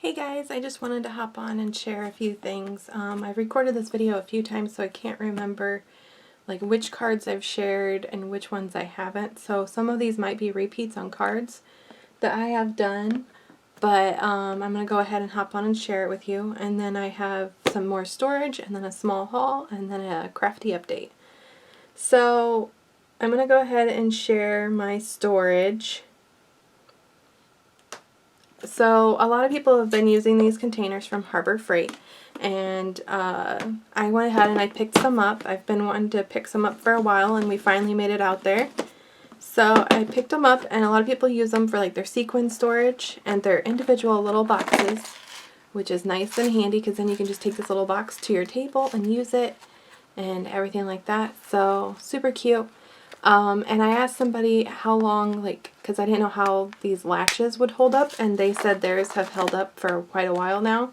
Hey guys, I just wanted to hop on and share a few things. I've recorded this video a few times, so I can't remember like which cards I've shared and which ones I haven't. So some of these might be repeats on cards that I have done, but I'm going to go ahead and hop on and share it with you. And then I have some more storage, and then a small haul, and then a crafty update. So I'm going to go ahead and share my storage. So a lot of people have been using these containers from Harbor Freight, and I went ahead and I picked some up. I've been wanting to pick some up for a while, and we finally made it out there. So I picked them up, and a lot of people use them for like their sequin storage and their individual little boxes, which is nice and handy because then you can just take this little box to your table and use it and everything like that. So super cute. And I asked somebody how long, because I didn't know how these latches would hold up, and they said theirs have held up for quite a while now.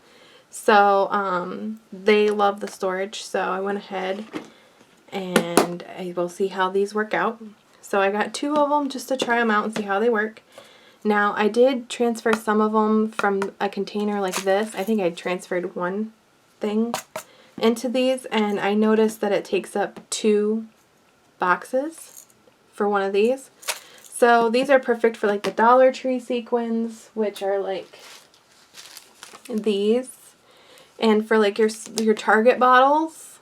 So they love the storage, so I went ahead and I will see how these work out. So I got 2 of them just to try them out and see how they work. Now I did transfer some of them from a container like this. I think I transferred one thing into these, and I noticed that it takes up 2 boxes for one of these. So these are perfect for like the Dollar Tree sequins, which are like these, and for like your Target bottles,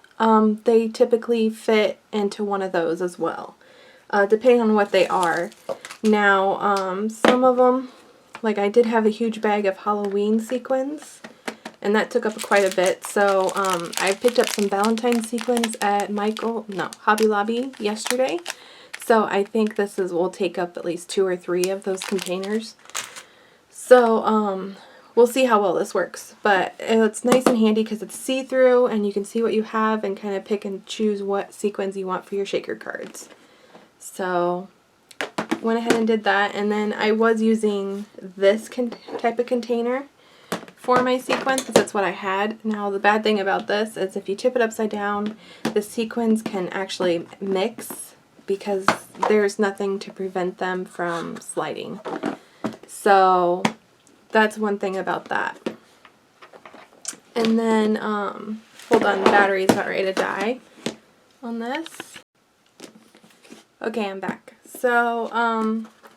they typically fit into one of those as well, depending on what they are. Now some of them, like I did have a huge bag of Halloween sequins, and that took up quite a bit. So I picked up some Valentine sequins at Hobby Lobby yesterday. So I think will take up at least 2 or 3 of those containers. So we'll see how well this works. But it's nice and handy because it's see-through and you can see what you have and kind of pick and choose what sequins you want for your shaker cards. So went ahead and did that, and then I was using this type of container for my sequins because that's what I had. Now the bad thing about this is if you tip it upside down, the sequins can actually mix because there's nothing to prevent them from sliding. So that's one thing about that. And then, hold on, the battery's about ready to die on this. Okay, I'm back. So,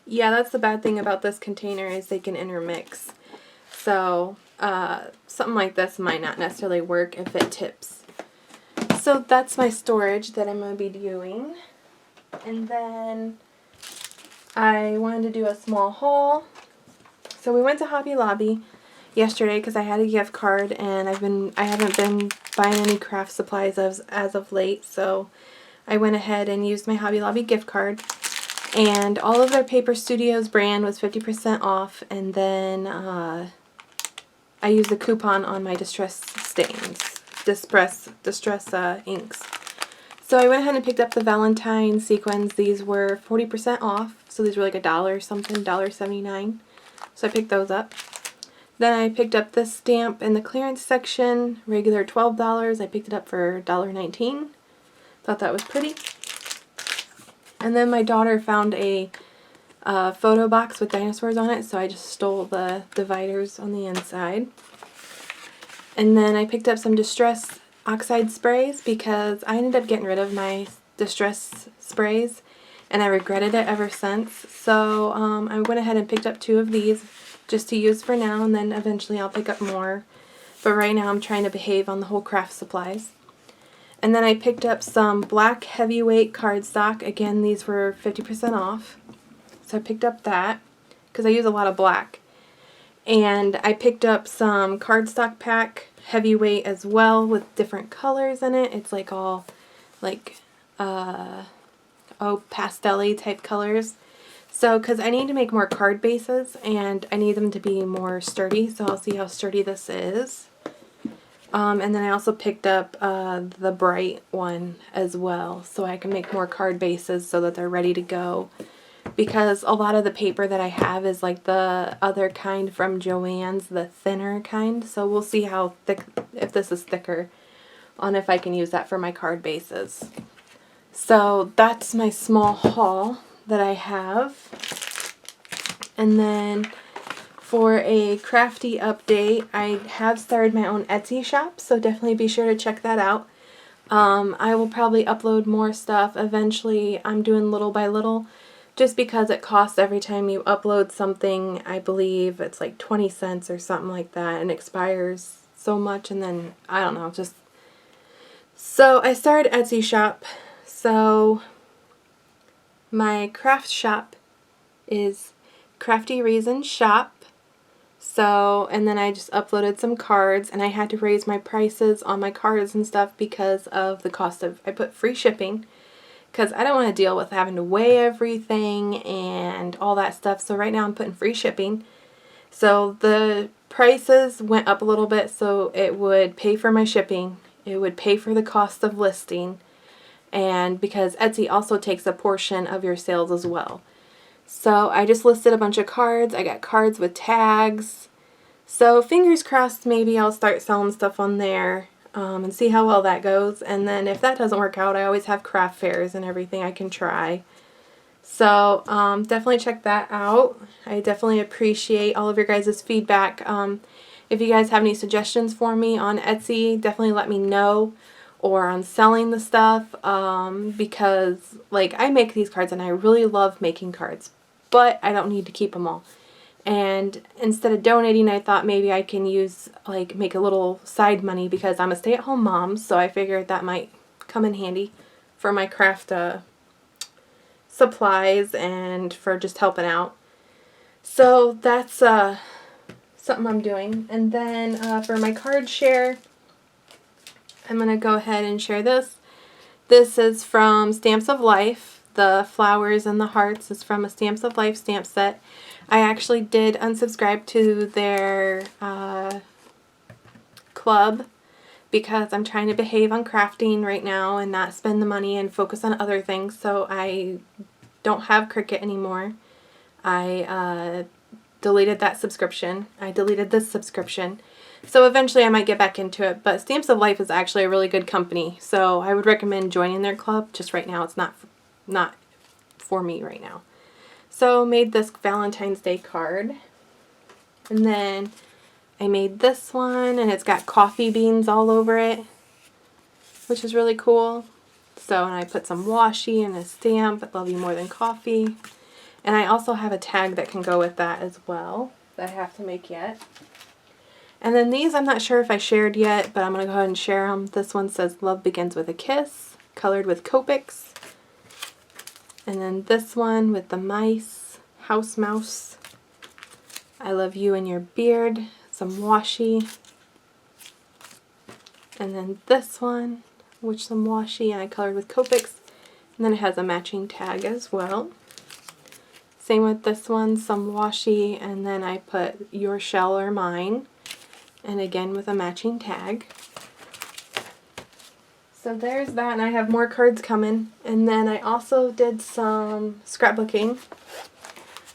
yeah, that's the bad thing about this container is they can intermix. So, something like this might not necessarily work if it tips. So that's my storage that I'm going to be doing. And then I wanted to do a small haul. So we went to Hobby Lobby yesterday because I had a gift card, and I haven't been buying any craft supplies as of late. So I went ahead and used my Hobby Lobby gift card, and all of their Paper Studios brand was 50% off, and then I used a coupon on my distress inks. So I went ahead and picked up the Valentine sequins. These were 40% off, so these were like $1 something, $1.79. So I picked those up. Then I picked up this stamp in the clearance section, regular $12. I picked it up for $1.19. Thought that was pretty. And then my daughter found a photo box with dinosaurs on it, so I just stole the dividers on the inside. And then I picked up some Distress Oxide sprays because I ended up getting rid of my Distress sprays, and I regretted it ever since. So I went ahead and picked up 2 of these just to use for now, and then eventually I'll pick up more. But right now I'm trying to behave on the whole craft supplies. And then I picked up some black heavyweight cardstock. Again, these were 50% off. So I picked up that because I use a lot of black. And I picked up some cardstock pack heavyweight as well with different colors in it. It's like all like pastel-y type colors. So because I need to make more card bases and I need them to be more sturdy, so I'll see how sturdy this is. And then I also picked up the bright one as well, so I can make more card bases so that they're ready to go. Because a lot of the paper that I have is like the other kind from Joann's, the thinner kind. So we'll see how thick, if this is thicker, on if I can use that for my card bases. So that's my small haul that I have. And then for a Crafty update, I have started my own Etsy shop, so definitely be sure to check that out. I will probably upload more stuff eventually. I'm doing little by little just because it costs every time you upload something. I believe it's like 20 cents or something like that, and expires so much, and then I don't know, just so I started Etsy shop. So my craft shop is Crafty Reason Shop. So, and then I just uploaded some cards, and I had to raise my prices on my cards and stuff because of the cost of, I put free shipping because I don't want to deal with having to weigh everything and all that stuff. So right now I'm putting free shipping. So the prices went up a little bit, so it would pay for my shipping. It would pay for the cost of listing, and because Etsy also takes a portion of your sales as well. So I just listed a bunch of cards. I got cards with tags. So fingers crossed maybe I'll start selling stuff on there and see how well that goes. And then if that doesn't work out, I always have craft fairs and everything I can try. So definitely check that out. I definitely appreciate all of your guys' feedback. If you guys have any suggestions for me on Etsy, definitely let me know. Or on selling the stuff, because like I make these cards and I really love making cards, but I don't need to keep them all. And instead of donating, I thought maybe I can use, like, make a little side money because I'm a stay-at-home mom, so I figured that might come in handy for my craft supplies and for just helping out. So that's something I'm doing. And then for my card share, I'm going to go ahead and share this. This is from Stamps of Life. The flowers and the hearts is from a Stamps of Life stamp set. I actually did unsubscribe to their club because I'm trying to behave on crafting right now and not spend the money and focus on other things. So I don't have Cricut anymore. I deleted that subscription. I deleted this subscription. So eventually I might get back into it, but Stamps of Life is actually a really good company, so I would recommend joining their club. Just right now it's not for me right now. So made this Valentine's Day card, and then I made this one, and it's got coffee beans all over it, which is really cool. So, and I put some washi and a stamp, I love you more than coffee, and I also have a tag that can go with that as well that I have to make yet. And then these, I'm not sure if I shared yet, but I'm going to go ahead and share them. This one says, Love Begins with a Kiss, colored with Copics. And then this one with the mice, House Mouse, I Love You and Your Beard, some washi. And then this one, which some washi, and I colored with Copics. And then it has a matching tag as well. Same with this one, some washi, and then I put Your Shell or Mine. And again with a matching tag. So there's that, and I have more cards coming. And then I also did some scrapbooking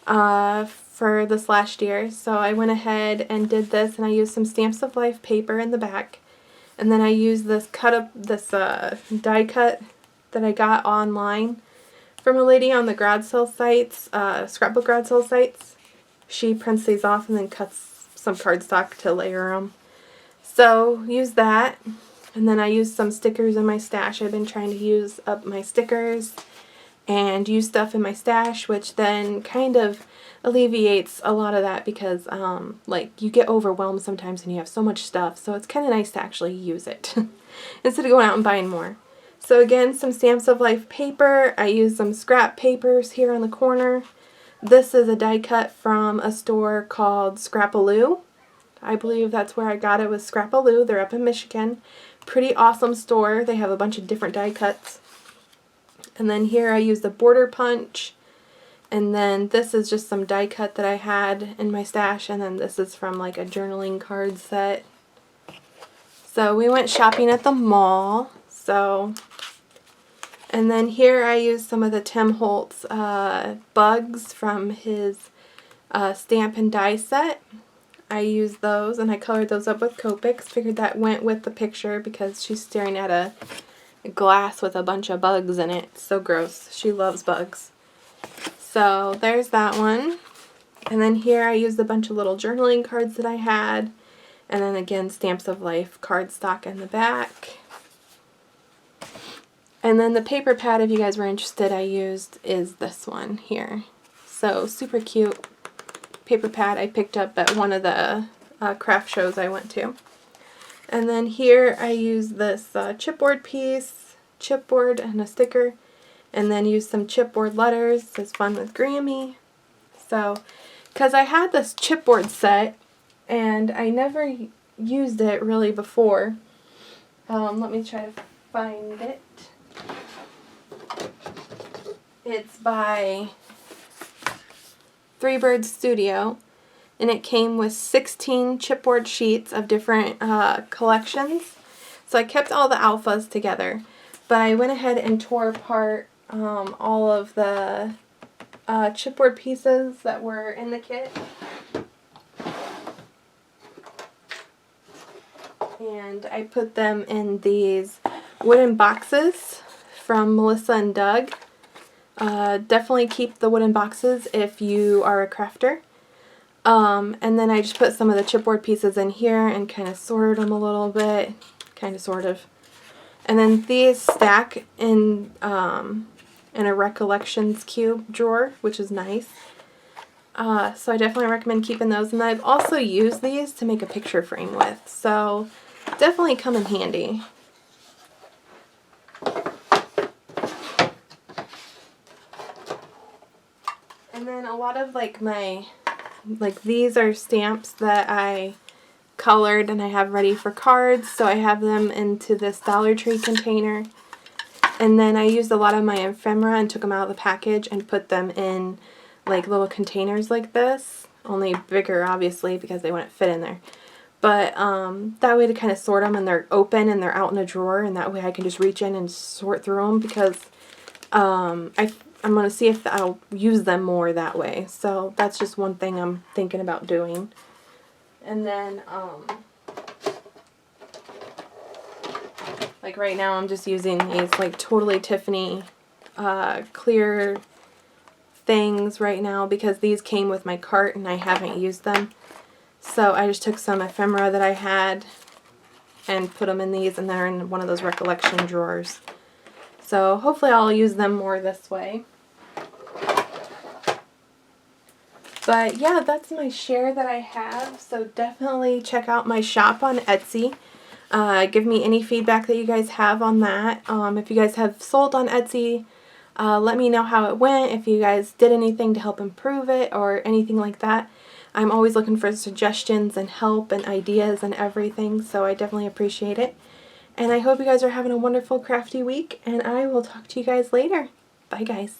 for this last year. So I went ahead and did this, and I used some Stamps of Life paper in the back. And then I used this die cut that I got online from a lady on the grad sale sites, scrapbook grad sale sites. She prints these off and then cuts some cardstock to layer them. So use that, and then I used some stickers in my stash. I've been trying to use up my stickers and use stuff in my stash, which then kind of alleviates a lot of that because like you get overwhelmed sometimes and you have so much stuff, so it's kind of nice to actually use it instead of going out and buying more. So again, some Stamps of Life paper. I used some scrap papers here on the corner. This is a die cut from a store called Scrapaloo. I believe that's where I got it, was Scrapaloo. They're up in Michigan. Pretty awesome store. They have a bunch of different die cuts. And then here I used a border punch. And then this is just some die cut that I had in my stash. And then this is from like a journaling card set. So we went shopping at the mall. And then here I used some of the Tim Holtz bugs from his stamp and die set. I used those and I colored those up with Copics. Figured that went with the picture because she's staring at a glass with a bunch of bugs in it. So gross. She loves bugs. So there's that one. And then here I used a bunch of little journaling cards that I had. And then again, Stamps of Life cardstock in the back. And then the paper pad, if you guys were interested, I used is this one here. So super cute paper pad I picked up at one of the craft shows I went to. And then here I used this chipboard piece, chipboard and a sticker, and then used some chipboard letters. It says Fun with Grammy. So, because I had this chipboard set and I never used it really before. Let me try to find it. It's by Three Birds Studio, and it came with 16 chipboard sheets of different collections. So I kept all the alphas together, but I went ahead and tore apart all of the chipboard pieces that were in the kit. And I put them in these wooden boxes from Melissa and Doug. Definitely keep the wooden boxes if you are a crafter. And then I just put some of the chipboard pieces in here and kind of sorted them a little bit, kind of sort of. And then these stack in a recollections cube drawer, which is nice. So I definitely recommend keeping those. And I've also used these to make a picture frame with, so definitely come in handy. And then a lot of these are stamps that I colored and I have ready for cards, so I have them into this Dollar Tree container. And then I used a lot of my ephemera and took them out of the package and put them in like little containers like this, only bigger obviously because they wouldn't fit in there. But that way to kind of sort them, and they're open and they're out in a drawer, and that way I can just reach in and sort through them, because I'm going to see if I'll use them more that way. So that's just one thing I'm thinking about doing. And then like right now I'm just using these like Totally Tiffany clear things right now because these came with my cart and I haven't used them. So I just took some ephemera that I had and put them in these, and they're in one of those recollection drawers. So hopefully I'll use them more this way. But yeah, that's my share that I have. So definitely check out my shop on Etsy. Give me any feedback that you guys have on that. If you guys have sold on Etsy, let me know how it went, if you guys did anything to help improve it or anything like that. I'm always looking for suggestions and help and ideas and everything, so I definitely appreciate it. And I hope you guys are having a wonderful crafty week, and I will talk to you guys later. Bye guys.